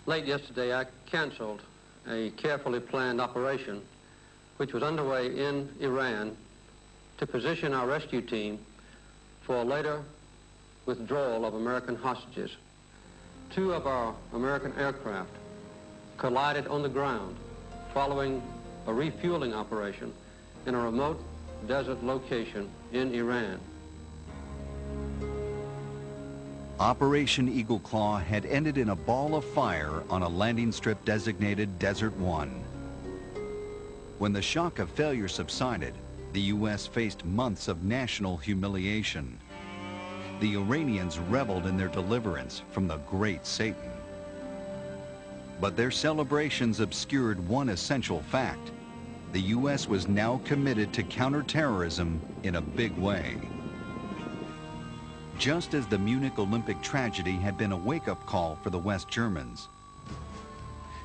Late yesterday, I canceled a carefully planned operation which was underway in Iran to position our rescue team for a later withdrawal of American hostages. 2 of our American aircraft collided on the ground following a refueling operation in a remote desert location in Iran. Operation Eagle Claw had ended in a ball of fire on a landing strip designated Desert 1. When the shock of failure subsided, the U.S. faced months of national humiliation. The Iranians reveled in their deliverance from the great Satan. But their celebrations obscured one essential fact. The U.S. was now committed to counterterrorism in a big way. Just as the Munich Olympic tragedy had been a wake-up call for the West Germans,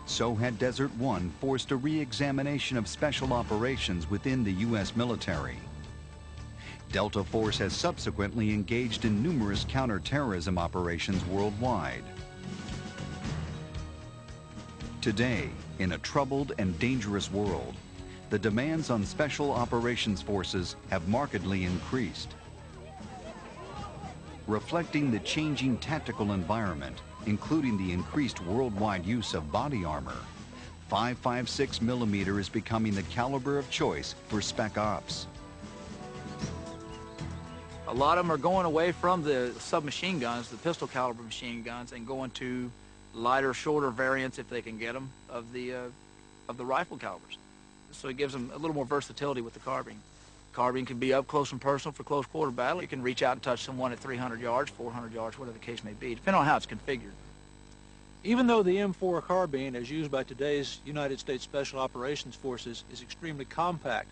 so had Desert 1 forced a re-examination of special operations within the U.S. military. Delta Force has subsequently engaged in numerous counterterrorism operations worldwide. Today, in a troubled and dangerous world, the demands on Special Operations Forces have markedly increased. Reflecting the changing tactical environment, including the increased worldwide use of body armor, 5.56mm is becoming the caliber of choice for Spec Ops. A lot of them are going away from the submachine guns, the pistol caliber machine guns, and going to lighter, shorter variants, if they can get them, of the rifle calibers. So it gives them a little more versatility with the carbine. Carbine can be up close and personal for close quarter battle. You can reach out and touch someone at 300 yards, 400 yards, whatever the case may be, depending on how it's configured. Even though the M4 carbine, as used by today's United States Special Operations Forces, is extremely compact,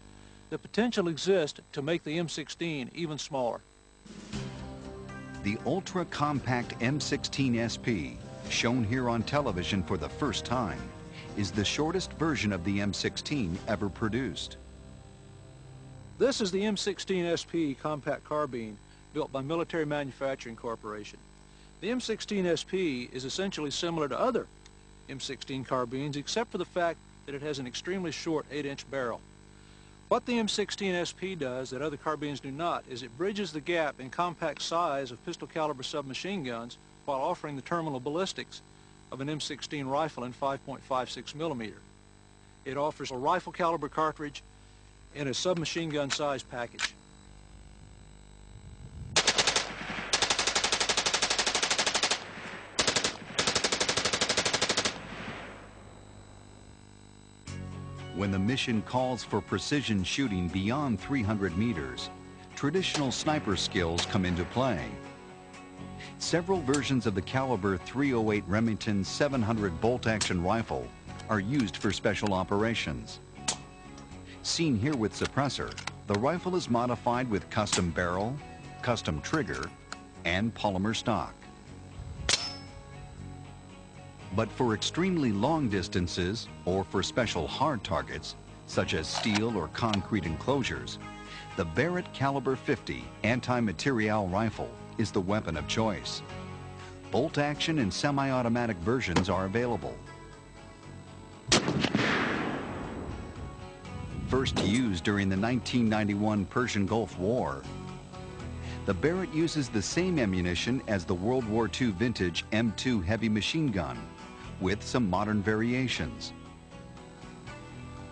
the potential exists to make the M16 even smaller. The ultra-compact M16 SP, shown here on television for the first time, is the shortest version of the M16 ever produced. This is the M16 SP compact carbine built by Military Manufacturing Corporation. The M16 SP is essentially similar to other M16 carbines except for the fact that it has an extremely short 8-inch barrel. What the M16 SP does that other carbines do not is it bridges the gap in compact size of pistol caliber submachine guns while offering the terminal ballistics of an M16 rifle in 5.56mm. It offers a rifle caliber cartridge in a submachine gun size package. When the mission calls for precision shooting beyond 300 meters, traditional sniper skills come into play. Several versions of the caliber .308 Remington 700 bolt-action rifle are used for special operations. Seen here with suppressor, the rifle is modified with custom barrel, custom trigger, and polymer stock. But for extremely long distances, or for special hard targets, such as steel or concrete enclosures, the Barrett Caliber 50 anti-material rifle is the weapon of choice. Bolt-action and semi-automatic versions are available. First used during the 1991 Persian Gulf War, the Barrett uses the same ammunition as the World War II vintage M2 heavy machine gun, with some modern variations.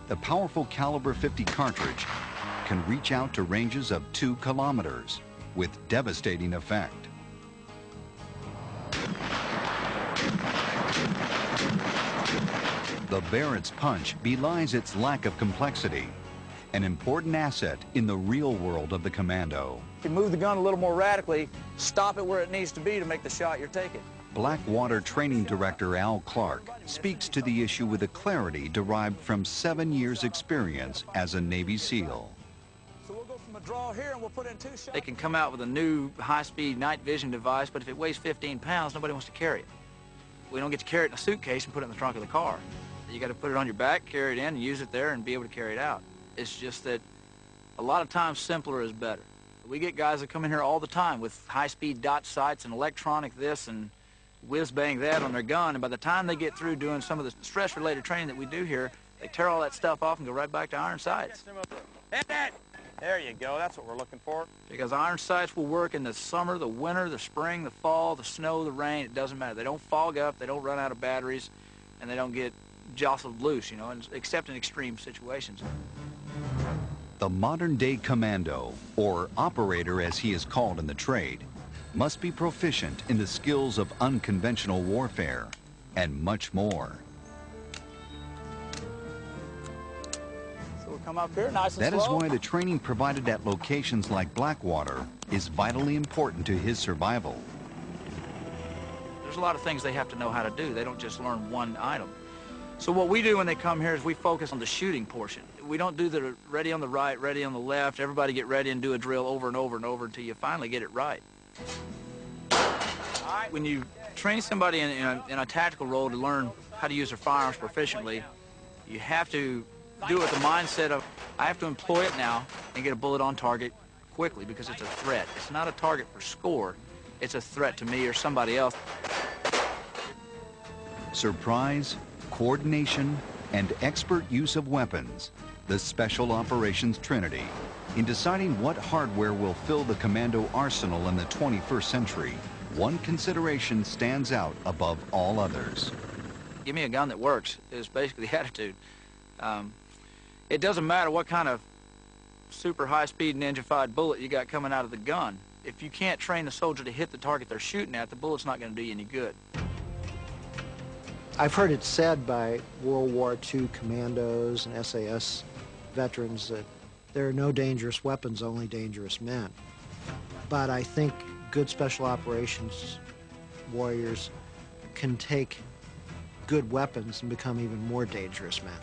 The powerful Caliber 50 cartridge can reach out to ranges of 2 kilometers with devastating effect. The Barrett's punch belies its lack of complexity, an important asset in the real world of the commando. You move the gun a little more radically, stop it where it needs to be to make the shot you're taking. Blackwater Training Director Al Clark speaks to the issue with a clarity derived from 7 years' experience as a Navy SEAL. So we'll go from a draw here and we'll put in 2 shots. They can come out with a new high-speed night vision device, but if it weighs 15 pounds, nobody wants to carry it. We don't get to carry it in a suitcase and put it in the trunk of the car. You got to put it on your back, carry it in, and use it there and be able to carry it out. It's just that a lot of times simpler is better. We get guys that come in here all the time with high-speed dot sights and electronic this, and whiz-bang that on their gun, and by the time they get through doing some of the stress-related training that we do here, they tear all that stuff off and go right back to iron sights. Hit that! There you go, that's what we're looking for. Because iron sights will work in the summer, the winter, the spring, the fall, the snow, the rain, it doesn't matter. They don't fog up, they don't run out of batteries, and they don't get jostled loose, you know, except in extreme situations. The modern-day commando, or operator as he is called in the trade, must be proficient in the skills of unconventional warfare and much more. So we'll come up here nice and That is slow. why the training provided at locations like Blackwater is vitally important to his survival. There's a lot of things they have to know how to do. They don't just learn one item. So what we do when they come here is we focus on the shooting portion. We don't do the ready on the right, ready on the left, everybody get ready and do a drill over and over and over until you finally get it right. When you train somebody in a tactical role to learn how to use their firearms proficiently, you have to do it with the mindset of, I have to employ it now and get a bullet on target quickly because it's a threat. It's not a target for score, it's a threat to me or somebody else. Surprise, coordination, and expert use of weapons, the Special Operations Trinity, in deciding what hardware will fill the commando arsenal in the 21st century. One consideration stands out above all others. Give me a gun that works is basically the attitude. It doesn't matter what kind of super high-speed ninja-fied bullet you got coming out of the gun. If you can't train the soldier to hit the target they're shooting at, the bullet's not going to do you any good. I've heard it said by World War II commandos and SAS veterans that there are no dangerous weapons, only dangerous men. But I think good special operations warriors can take good weapons and become even more dangerous men.